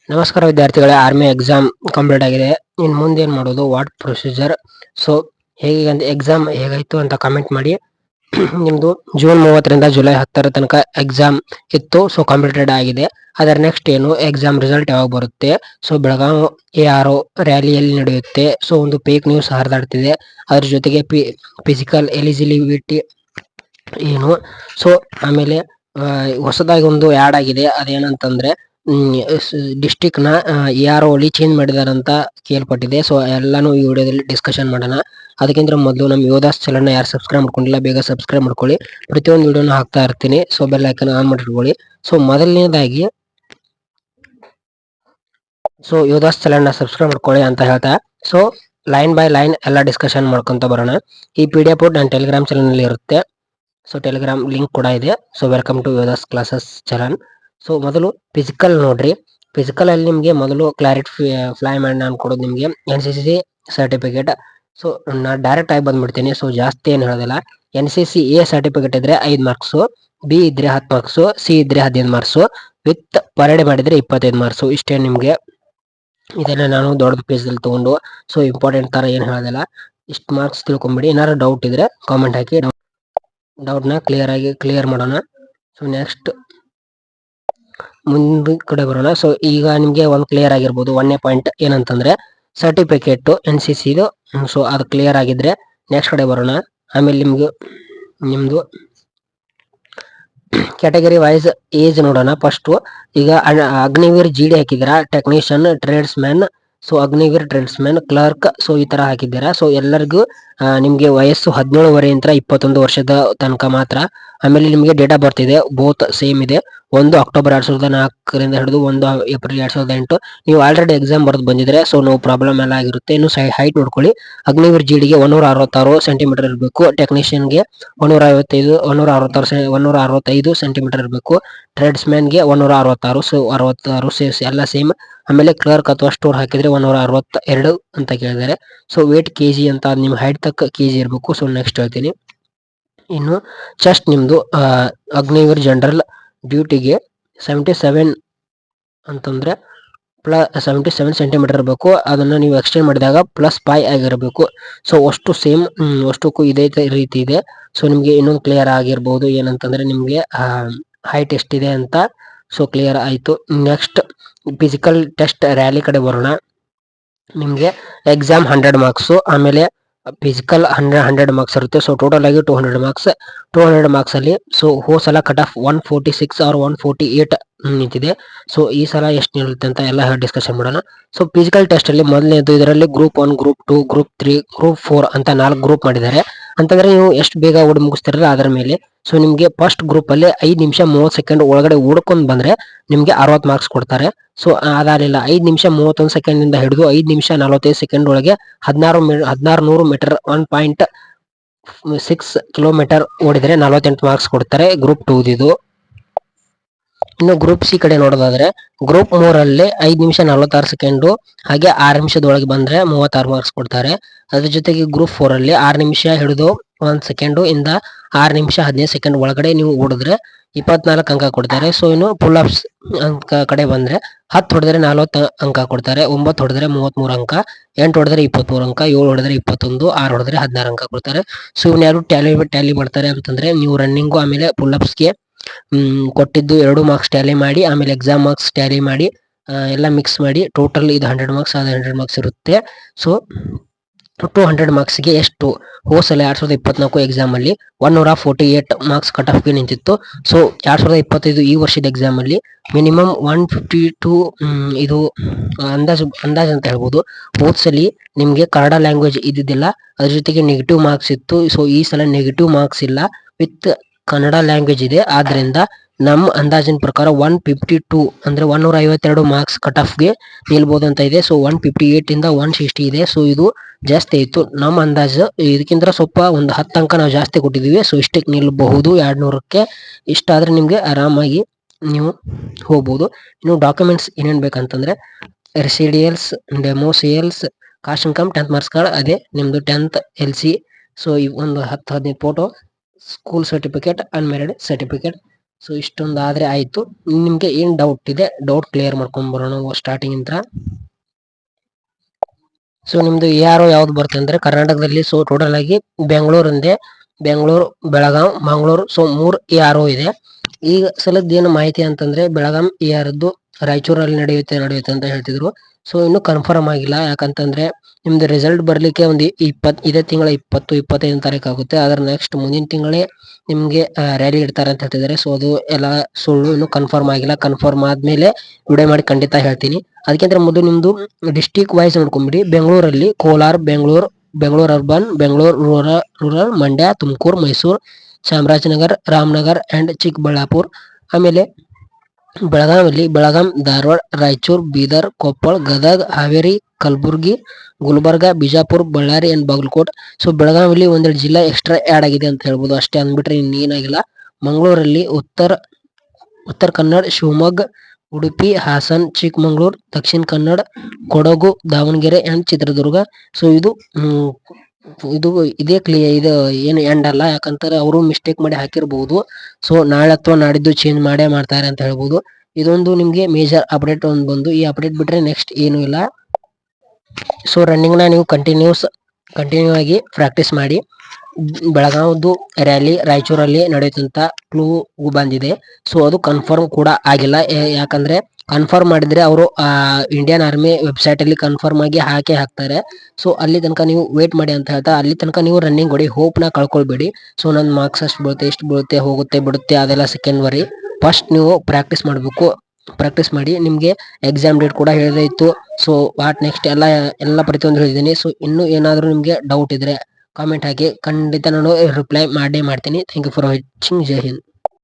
ನಮಸ್ಕಾರ ವಿದ್ಯಾರ್ಥಿಗಳೇ, army exam complete ಆಗಿದೆ. ಇನ್ ಮುಂದೆ ಏನ್ ಮಾಡೋದು, ವಾಟ್ ಪ್ರೊಸೀಜರ್. ಸೊ ಹೇಗೆ ಅಂತ ಎಕ್ಸಾಮ್ ಹೇಗಾಯ್ತು ಅಂತ ಕಮೆಂಟ್ ಮಾಡಿ. ನಿಮ್ದು ಜೂನ್ 30ರಿಂದ ಜುಲೈ 10 ತನಕ ಎಕ್ಸಾಮ್ ಇತ್ತು. ಸೊ ಕಂಪ್ಲೀಟೆಡ್ ಆಗಿದೆ. ಅದರ ನೆಕ್ಸ್ಟ್ ಏನು ಎಕ್ಸಾಮ್ ರಿಸಲ್ಟ್ ಯಾವಾಗ ಬರುತ್ತೆ. ಸೊ ಬೆಳಗಾವಿ ARO ರ್ಯಾಲಿಯಲ್ಲಿ ನಡೆಯುತ್ತೆ. ಸೊ ಒಂದು ಫೇಕ್ ನ್ಯೂಸ್ ಹರಿದಾಡ್ತಿದೆ. ಅದ್ರ ಜೊತೆಗೆ ಫಿಸಿಕಲ್ ಎಲಿಜಿಬಿಲಿಟಿ ಏನು. ಸೊ ಆಮೇಲೆ ಹೊಸದಾಗಿ ಒಂದು ಆಡ್ ಆಗಿದೆ. ಅದೇನಂತಂದ್ರೆ ಡಿಸ್ಟಿಕ್ ನ ARO ಅಲ್ಲಿ ಚೇಂಜ್ ಮಾಡಿದಾರಂತ ಕೇಳ್ಪಟ್ಟಿದೆ. ಸೊ ಎಲ್ಲಾನು ಈ ವಿಡಿಯೋದಲ್ಲಿ ಡಿಸ್ಕಷನ್ ಮಾಡೋಣ. ಅದಕ್ಕಿಂತ ಮೊದಲು ನಮ್ಮ ಯೋಧಾಸ್ ಚಾನೆಲ್ ಯಾರು ಸಬ್ಸ್ಕ್ರೈಬ್ ಮಾಡ್ಕೊಂಡಿಲ್ಲ ಬೇಗ ಸಬ್ಸ್ಕ್ರೈಬ್ ಮಾಡ್ಕೊಳ್ಳಿ. ಪ್ರತಿಯೊಂದು ವಿಡಿಯೋನ ಹಾಕ್ತಾ ಇರ್ತೀನಿ. ಸೊ ಬೆಲ್ ಐಕಾನ್ ಆನ್ ಮಾಡಿಟ್ಕೊಳ್ಳಿ. ಸೊ ಮೊದಲನೇದಾಗಿ ಯೋಧಾಸ್ ಚಾನೆಲ್ ನ ಸಬ್ಸ್ಕ್ರೈಬ್ ಮಾಡ್ಕೊಳ್ಳಿ ಅಂತ ಹೇಳ್ತಾ, ಸೊ ಲೈನ್ ಬೈ ಲೈನ್ ಎಲ್ಲ ಡಿಸ್ಕಷನ್ ಮಾಡ್ಕೊಂತ ಬರೋಣ. ಈ PDF ನನ್ನ ಟೆಲಿಗ್ರಾಮ್ ಚಾನೆಲ್ ನಲ್ಲಿ ಇರುತ್ತೆ. ಸೊ ಟೆಲಿಗ್ರಾಮ್ ಲಿಂಕ್ ಕೂಡ ಇದೆ. So welcome to Yodhas classes channel. So ಮೊದಲು ಫಿಸಿಕಲ್ ನೋಡ್ರಿ. ಫಿಸಿಕಲ್ ಅಲ್ಲಿ ನಿಮ್ಗೆ ಮೊದಲು ಫ್ಲೈ ಮಾಡಿ ನಾನು ಕೊಡೋದು ನಿಮ್ಗೆ NCC ಸರ್ಟಿಫಿಕೇಟ್. ಸೊ ನಾ ಡೈರೆಕ್ಟ್ ಆಗಿ ಬಂದ್ಬಿಡ್ತೀನಿ. ಸೊ ಜಾಸ್ತಿ ಏನು ಹೇಳೋದಿಲ್ಲ. NCC A ಸರ್ಟಿಫಿಕೇಟ್ ಇದ್ರೆ 5 ಮಾರ್ಕ್ಸ್, B ಇದ್ರೆ 10 ಮಾರ್ಕ್ಸ್, C ಇದ್ರೆ 15 ಮಾರ್ಕ್ಸ್, ವಿತ್ ಪರೇಡ್ ಮಾಡಿದ್ರೆ 25 ಮಾರ್ಕ್ಸ್. ಇಷ್ಟೇ ನಿಮ್ಗೆ. ಇದನ್ನ ನಾನು ದೊಡ್ಡ ಪೇಜ್ ಅಲ್ಲಿ ತಗೊಂಡು ಸೊ ಇಂಪಾರ್ಟೆಂಟ್ ತರ ಏನ್ ಹೇಳೋದಿಲ್ಲ. ಇಷ್ಟು ಮಾರ್ಕ್ಸ್ ತಿಳ್ಕೊಂಬಿಡಿ. ಏನಾದ್ರು ಡೌಟ್ ಇದ್ರೆ ಕಾಮೆಂಟ್ ಹಾಕಿ, ಡೌಟ್ ನ ಕ್ಲಿಯರ್ ಮಾಡೋಣ. ಸೊ ನೆಕ್ಸ್ಟ್ ಮುಂದ ಕಡೆ ಬರೋಣ. ಸೊ ಈಗ ನಿಮ್ಗೆ ಒಂದು ಕ್ಲಿಯರ್ ಆಗಿರ್ಬೋದು. 1ನೇ ಪಾಯಿಂಟ್ ಏನಂತಂದ್ರೆ ಸರ್ಟಿಫಿಕೇಟ್ NCC ಇದು. ಸೊ ಅದು ಕ್ಲಿಯರ್ ಆಗಿದ್ರೆ ನೆಕ್ಸ್ಟ್ ಕಡೆ ಬರೋಣ. ಆಮೇಲೆ ನಿಮ್ದು ಕ್ಯಾಟಗರಿ ವೈಸ್ ಏಜ್ ನೋಡೋಣ. ಫಸ್ಟ್ ಈಗ ಅಗ್ನಿವೀರ್ GD ಹಾಕಿದಿರಾ, technician, tradesman, so Agniveer tradesman, clerk, so ಈ ತರ ಹಾಕಿದ್ದೀರಾ. ಸೊ ಎಲ್ಲರಿಗೂ ನಿಮ್ಗೆ ವಯಸ್ಸು 17 ವರೆಯಿಂದ 21 ವರ್ಷದ ತನಕ ಮಾತ್ರ. ಆಮೇಲೆ ನಿಮ್ಗೆ ಡೇಟ್ ಆಫ್ ಬರ್ತ್ ಇದೆ, ಬೋತ್ ಸೇಮ್ ಇದೆ. 1 ಅಕ್ಟೋಬರ್ 2004 ಹಿಡಿದು 1 ಏಪ್ರಿಲ್ 2008. ನೀವು ಆಲ್ರೆಡಿ ಎಕ್ಸಾಮ್ ಬರೆದು ಬಂದಿದ್ರೆ ಸೊ ನೋ ಪ್ರಾಬ್ಲಮ್ ಎಲ್ಲ ಆಗಿರುತ್ತೆ. ಇನ್ನು ಹೈಟ್ ನೋಡ್ಕೊಳ್ಳಿ. ಅಗ್ನಿವೀರ್ GDಗೆ 166 ಸೆಂಟಿಮೀಟರ್ ಇರಬೇಕು. ಟೆಕ್ನಿಷಿಯನ್ಗೆ 165 ಸೆಂಟಿಮೀಟರ್ ಇರಬೇಕು. ಟ್ರೇಡ್ಸ್ ಮ್ಯಾನ್ಗೆ 166. ಸೊ 66 ಎಲ್ಲ ಸೇಮ್. ಆಮೇಲೆ ಕ್ಲರ್ಕ್ ಅಥವಾ ಸ್ಟೋರ್ ಹಾಕಿದ್ರೆ 162 ಅಂತ ಕೇಳಿದ್ದಾರೆ. ಸೊ ವೇಟ್ KG ಅಂತ ನಿಮ್ ಹೈಟ್ ತಕ್ಕ KG ಇರಬೇಕು. ಸೊ ನೆಕ್ಸ್ಟ್ ಹೇಳ್ತೀನಿ. ಇನ್ನು ಚೆಸ್ಟ್ ನಿಮ್ದು ಅಗ್ನಿವೀರ್ ಜನರಲ್ ಡ್ಯೂಟಿಗೆ 77 ಅಂತಂದ್ರೆ 77 ಸೆಂಟಿಮೀಟರ್ ಇರಬೇಕು. ಅದನ್ನ ನೀವು ಎಕ್ಸ್ಟೆಂಡ್ ಮಾಡಿದಾಗ +5 ಆಗಿರಬೇಕು. ಸೊ ಅಷ್ಟು ಸೇಮ್, ಅಷ್ಟಕ್ಕೂ ಇದೇ ರೀತಿ ಇದೆ. ಸೊ ನಿಮ್ಗೆ ಇನ್ನೊಂದು ಕ್ಲಿಯರ್ ಆಗಿರ್ಬೋದು. ಏನಂತಂದ್ರೆ ನಿಮ್ಗೆ ಹೈಟ್ ಎಷ್ಟಿದೆ ಅಂತ. ಸೊ ಕ್ಲಿಯರ್ ಆಯ್ತು. ನೆಕ್ಸ್ಟ್ ಫಿಸಿಕಲ್ ಟೆಸ್ಟ್ ರ್ಯಾಲಿ ಕಡೆ ಬರೋಣ. ನಿಮ್ಗೆ ಎಕ್ಸಾಮ್ 100 ಮಾರ್ಕ್ಸ್, ಆಮೇಲೆ ಫಿಸಿಕಲ್ 100 ಮಾರ್ಕ್ಸ್ ಇರುತ್ತೆ. ಸೊ ಟೋಟಲ್ ಆಗಿ 200 ಮಾರ್ಕ್ಸ್. 200 ಮಾರ್ಕ್ಸ್ ಅಲ್ಲಿ ಸೊ ಹೋಸಲ ಕಟ್ ಆಫ್ 146 ಆರ್ 148 ನಿಂತಿದೆ. ಸೊ ಈ ಸಲ ಎಷ್ಟು ನಿಲ್ಲುತ್ತೆ ಅಂತ ಎಲ್ಲ ಡಿಸ್ಕಷನ್ ಮಾಡೋಣ. ಸೊ ಫಿಸಿಕಲ್ ಟೆಸ್ಟ್ ಅಲ್ಲಿ ಮೊದಲನೇದು, ಇದರಲ್ಲಿ ಗ್ರೂಪ್ 1, ಗ್ರೂಪ್ 2, ಗ್ರೂಪ್ 3, ಗ್ರೂಪ್ 4 ಅಂತ 4 ಗ್ರೂಪ್ ಮಾಡಿದ್ದಾರೆ. ಅಂತಂದ್ರೆ ನೀವು ಎಷ್ಟು ಬೇಗ ಓಡಿ ಮುಗಿಸ್ತಿರಲ್ಲ ಅದರ ಮೇಲೆ. ಸೊ ನಿಮ್ಗೆ ಫಸ್ಟ್ ಗ್ರೂಪ್ ಅಲ್ಲಿ 5 ನಿಮಿಷ 30 ಸೆಕೆಂಡ್ ಒಳಗಡೆ ಓಡ್ಕೊಂಡ್ ಬಂದ್ರೆ ನಿಮ್ಗೆ 60 ಮಾರ್ಕ್ಸ್ ಕೊಡ್ತಾರೆ. ಸೊ ಅದಾಗಲಿಲ್ಲ 5 ನಿಮಿಷ 31 ಸೆಕೆಂಡ್ ಇಂದ ಹಿಡಿದು 5 ನಿಮಿಷ 45 ಸೆಕೆಂಡ್ ಒಳಗೆ 1600 ಮೀಟರ್ 1.6 ಕಿಲೋಮೀಟರ್ ಓಡಿದ್ರೆ 48 ಮಾರ್ಕ್ಸ್ ಕೊಡ್ತಾರೆ. ಗ್ರೂಪ್ 2 ಇದು. ಇನ್ನು ಗ್ರೂಪ್ C ಕಡೆ ನೋಡೋದಾದ್ರೆ ಗ್ರೂಪ್ 3 ಅಲ್ಲಿ 5 ನಿಮಿಷ 46 ಸೆಕೆಂಡು ಹಾಗೆ 6 ನಿಮಿಷದೊಳಗೆ ಬಂದ್ರೆ 36 ಮಾರ್ಕ್ಸ್ ಕೊಡ್ತಾರೆ. ಅದ್ರ ಜೊತೆಗೆ ಗ್ರೂಪ್ 4 ಅಲ್ಲಿ 6 ನಿಮಿಷ ಹಿಡಿದು 1 ಸೆಕೆಂಡು ಇಂದ 6 ನಿಮಿಷ 15 ಸೆಕೆಂಡ್ ಒಳಗಡೆ ನೀವು ಓಡಿದ್ರೆ 24 ಅಂಕ ಕೊಡ್ತಾರೆ. ಸೊ ಇನ್ನು ಪುಲ್ ಅಪ್ಸ್ ಅಂಕ ಕಡೆ ಬಂದ್ರೆ 10 ಹೊಡೆದ್ರೆ 40 ಅಂಕ ಕೊಡ್ತಾರೆ, 9 ಹೊಡೆದ್ರೆ 33 ಅಂಕ, 8 ಹೊಡೆದ್ರೆ 23 ಅಂಕ, 7 ಹೊಡೆದ್ರೆ 21, 6 ಹೊಡೆದ್ರೆ 16 ಅಂಕ ಕೊಡ್ತಾರೆ. ಸೊ ಇವ್ನ ಯಾರು ಟ್ಯಾಲಿ ಮಾಡ್ತಾರೆ ಅಂತಂದ್ರೆ ನೀವು ರನ್ನಿಂಗು ಆಮೇಲೆ ಪುಲ್ ಅಪ್ಸ್ಗೆ ಕೊಟ್ಟಿದ್ದು 2 ಮಾರ್ಕ್ಸ್ ಟ್ಯಾಲಿ ಮಾಡಿ, ಆಮೇಲೆ ಎಕ್ಸಾಮ್ ಮಾರ್ಕ್ಸ್ ಟ್ಯಾಲಿ ಮಾಡಿ ಎಲ್ಲ ಮಿಕ್ಸ್ ಮಾಡಿ ಟೋಟಲ್ ಇದು 100 ಮಾರ್ಕ್ಸ್, ಅದು 100 ಮಾರ್ಕ್ಸ್ ಇರುತ್ತೆ. ಸೊ 200 ಮಾರ್ಕ್ಸ್ಗೆ ಎಷ್ಟು ಹೋಸಲ 2024 ಎಕ್ಸಾಮ್ ಅಲ್ಲಿ 148 ಮಾರ್ಕ್ಸ್ ಕಟ್ ಆಫ್ಗೆ ನಿಂತಿತ್ತು. ಸೊ 2025 ಈ ವರ್ಷದ ಎಕ್ಸಾಮ್ ಅಲ್ಲಿ ಮಿನಿಮಮ್ 152 ಇದು ಅಂದಾಜು ಅಂತ ಹೇಳ್ಬೋದು. ಹೋದ್ಸಲಿ ನಿಮ್ಗೆ ಕನ್ನಡ ಲ್ಯಾಂಗ್ವೇಜ್ ಇದ್ದಿದ್ದಿಲ್ಲ, ಅದ್ರ ಜೊತೆಗೆ ನೆಗೆಟಿವ್ ಮಾರ್ಕ್ಸ್ ಇತ್ತು. ಸೊ ಈ ಸಲ ನೆಗೆಟಿವ್ ಮಾರ್ಕ್ಸ್ ಇಲ್ಲ, ವಿತ್ ಕನ್ನಡ ಲ್ಯಾಂಗ್ವೇಜ್ ಇದೆ. ಆದ್ರಿಂದ ನಮ್ಮ ಅಂದಾಜಿನ ಪ್ರಕಾರ 152 ಅಂದ್ರೆ 152 ಮಾರ್ಕ್ಸ್ ಕಟ್ ಆಫ್ಗೆ ನಿಲ್ಬಹುದು ಅಂತ ಇದೆ. ಸೊ 158 ಇಂದ 160 ಇದೆ. ಸೊ ಇದು ಜಾಸ್ತಿ ಆಯ್ತು. ನಮ್ಮ ಅಂದಾಜು ಇದಕ್ಕಿಂತ ಸ್ವಲ್ಪ ಒಂದು 10 ಅಂಕ ನಾವು ಜಾಸ್ತಿ ಕೊಟ್ಟಿದೀವಿ. ಸೊ ಇಷ್ಟಕ್ಕೆ ನಿಲ್ಬಹುದು 200ಕ್ಕೆ. ಇಷ್ಟಾದ್ರೆ ನಿಮ್ಗೆ ಆರಾಮಾಗಿ ನೀವು ಹೋಗ್ಬೋದು. ಇನ್ನು ಡಾಕ್ಯುಮೆಂಟ್ಸ್ ಏನೇನ್ ಬೇಕಂತಂದ್ರೆ ರೆಸಿಡಿಯಲ್ಸ್, ಡೆಮೋ CLs, caste income, 10th marks card, ಅದೇ ನಿಮ್ದು 10th LC. ಸೊ ಈ ಒಂದು 10-15 photo, school certificate, unmarried certificate, so ಇಷ್ಟೊಂದು ಆದ್ರೆ ಆಯ್ತು. ನಿಮ್ಗೆ ಏನ್ ಡೌಟ್ ಇದೆ ಡೌಟ್ ಕ್ಲಿಯರ್ ಮಾಡ್ಕೊಂಡ್ ಬರೋಣ ಸ್ಟಾರ್ಟಿಂಗ್ ಇಂದ. ಸೊ ನಿಮ್ದು ಯಾರು ಯಾವ್ದು ಬರುತ್ತೆ ಅಂದ್ರೆ ಕರ್ನಾಟಕದಲ್ಲಿ ಸೊ ಟೋಟಲ್ ಆಗಿ ಬೆಂಗಳೂರು ಅಂದೆ, ಬೆಂಗಳೂರು, ಬೆಳಗಾಂ, ಮಂಗಳೂರು, ಸೊ 3 ARO ಇದೆ. ಈಗ ಸಲದ ಏನು ಮಾಹಿತಿ ಅಂತಂದ್ರೆ ಬೆಳಗಾಂ ARದ್ದು ರಾಯಚೂರಲ್ಲಿ ನಡೆಯುತ್ತೆ ಅಂತ ಹೇಳ್ತಿದ್ರು. ಸೊ ಇನ್ನು ಕನ್ಫರ್ಮ್ ಆಗಿಲ್ಲ, ಯಾಕಂತಂದ್ರೆ ನಿಮ್ದು ರಿಸಲ್ಟ್ ಬರ್ಲಿಕ್ಕೆ ಒಂದು ಇದೇ ತಿಂಗಳ 20-25 ತಾರೀಕು ಆಗುತ್ತೆ. ಅದರ ನೆಕ್ಸ್ಟ್ ಮುಂದಿನ ತಿಂಗಳೇ ನಿಮ್ಗೆ ರ್ಯಾಲಿ ಇಡ್ತಾರೆ ಅಂತ ಹೇಳ್ತಿದ್ದಾರೆ. ಸೊ ಅದು ಎಲ್ಲ ಸುಳ್ಳು, ಇನ್ನು ಕನ್ಫರ್ಮ್ ಆಗಿಲ್ಲ. ಕನ್ಫರ್ಮ್ ಆದ್ಮೇಲೆ ವಿಡಿಯೋ ಮಾಡಿ ಖಂಡಿತ ಹೇಳ್ತೀನಿ. ಅದಕ್ಕಿಂತ ಮೊದಲು ನಿಮ್ದು ಡಿಸ್ಟಿಕ್ ವೈಸ್ ನೋಡ್ಕೊಂಬಿಡಿ. ಬೆಂಗಳೂರಲ್ಲಿ Kolar, Bengaluru urban, Bengaluru rural, Mandya, Tumakuru, Mysuru, Chamarajanagar, Ramanagara and Chikkaballapur. ಆಮೇಲೆ ಬೆಳಗಾವಿಯಲ್ಲಿ ಬೆಳಗಾಂ, ಧಾರವಾಡ, ರಾಯಚೂರು, ಬೀದರ್, ಕೊಪ್ಪಳ, ಗದಗ, ಹಾವೇರಿ, ಕಲಬುರ್ಗಿ, ಗುಲ್ಬರ್ಗ, ಬಿಜಾಪುರ, ಬಳ್ಳಾರಿ ಅಂಡ್ ಬಾಗಲಕೋಟ್. ಸೊ ಬೆಳಗಾವಿಯಲ್ಲಿ ಒಂದೆರಡು ಜಿಲ್ಲಾ ಎಕ್ಸ್ಟ್ರಾ ಆಡ್ ಆಗಿದೆ ಅಂತ ಹೇಳ್ಬೋದು, ಅಷ್ಟೇ ಅಂದ್ಬಿಟ್ರೆ ಇನ್ನೇನಾಗಿಲ್ಲ. ಮಂಗಳೂರಲ್ಲಿ ಉತ್ತರ ಕನ್ನಡ, ಶಿವಮೊಗ್ಗ, ಉಡುಪಿ, ಹಾಸನ್, ಚಿಕ್ಕಮಗಳೂರು, ದಕ್ಷಿಣ ಕನ್ನಡ, ಕೊಡಗು, ದಾವಣಗೆರೆ ಅಂಡ್ ಚಿತ್ರದುರ್ಗ. ಸೊ ಇದು ಇದೇ ಇದು ಏನು ಎಂಡ್ ಅಲ್ಲ, ಯಾಕಂತಾರೆ ಅವರು ಮಿಸ್ಟೇಕ್ ಮಾಡಿ ಹಾಕಿರ್ಬಹುದು. ಸೊ ನಾಳೆ ಅಥವಾ ನಾಡಿದ್ದು ಚೇಂಜ್ ಮಾಡ್ತಾರೆ ಅಂತ ಹೇಳ್ಬೋದು. ಇದೊಂದು ನಿಮ್ಗೆ ಮೇಜರ್ ಅಪ್ಡೇಟ್ ಒಂದು ಬಂದು, ಈ ಅಪ್ಡೇಟ್ ಬಿಟ್ರೆ ನೆಕ್ಸ್ಟ್ ಏನು ಇಲ್ಲ. ಸೊ ರನ್ನಿಂಗ್ ನ ನೀವು ಕಂಟಿನ್ಯೂ ಆಗಿ ಪ್ರಾಕ್ಟೀಸ್ ಮಾಡಿ. ಬೆಳಗಾವದ್ದು ರ್ಯಾಲಿ ರಾಯಚೂರಲ್ಲಿ ನಡೆಯುತ್ತಂತ ಕ್ಲೂ ಬಂದಿದೆ. ಸೊ ಅದು ಕನ್ಫರ್ಮ್ ಕೂಡ ಆಗಿಲ್ಲ, ಯಾಕಂದ್ರೆ ಕನ್ಫರ್ಮ್ ಮಾಡಿದ್ರೆ ಅವರು ಇಂಡಿಯನ್ ಆರ್ಮಿ ವೆಬ್ಸೈಟ್ ಅಲ್ಲಿ ಕನ್ಫರ್ಮ್ ಆಗಿ ಹಾಕ್ತಾರೆ. ಸೊ ಅಲ್ಲಿ ತನಕ ನೀವು ವೇಟ್ ಮಾಡಿ ಅಂತ ಹೇಳ್ತಾ, ಅಲ್ಲಿ ತನಕ ನೀವು ರನ್ನಿಂಗ್ ಹೊಡಿ, ಹೋಪ್ ನ ಕಳ್ಕೊಳ್ಬೇಡಿ. ಸೊ ನನ್ನ ಮಾರ್ಕ್ಸ್ ಅಷ್ಟು ಬೀಳುತ್ತೆ, ಎಷ್ಟು ಬೀಳುತ್ತೆ, ಹೋಗುತ್ತೆ ಬಿಡುತ್ತೆ, ಅದೆಲ್ಲ ಸೆಕೆಂಡರಿ. ಫಸ್ಟ್ ನೀವು ಪ್ರಾಕ್ಟೀಸ್ ಮಾಡಬೇಕು. ಪ್ರಾಕ್ಟೀಸ್ ಮಾಡಿ. ನಿಮ್ಗೆ ಎಕ್ಸಾಮ್ ಡೇಟ್ ಕೂಡ ಹೇಳಿದಾಯ್ತು. ಸೊ ವಾಟ್ ನೆಕ್ಸ್ಟ್ ಎಲ್ಲ ಪ್ರತಿಯೊಂದು ಹೇಳಿದ್ದೀನಿ. ಸೊ ಇನ್ನು ಏನಾದರೂ ನಿಮ್ಗೆ ಡೌಟ್ ಇದ್ರೆ ಕಾಮೆಂಟ್ ಹಾಕಿ, ಖಂಡಿತ ನಾನು ರಿಪ್ಲೈ ಮಾಡೇ ಮಾಡ್ತೀನಿ. Thank you for watching. ಜೈ ಹಿಂದ್.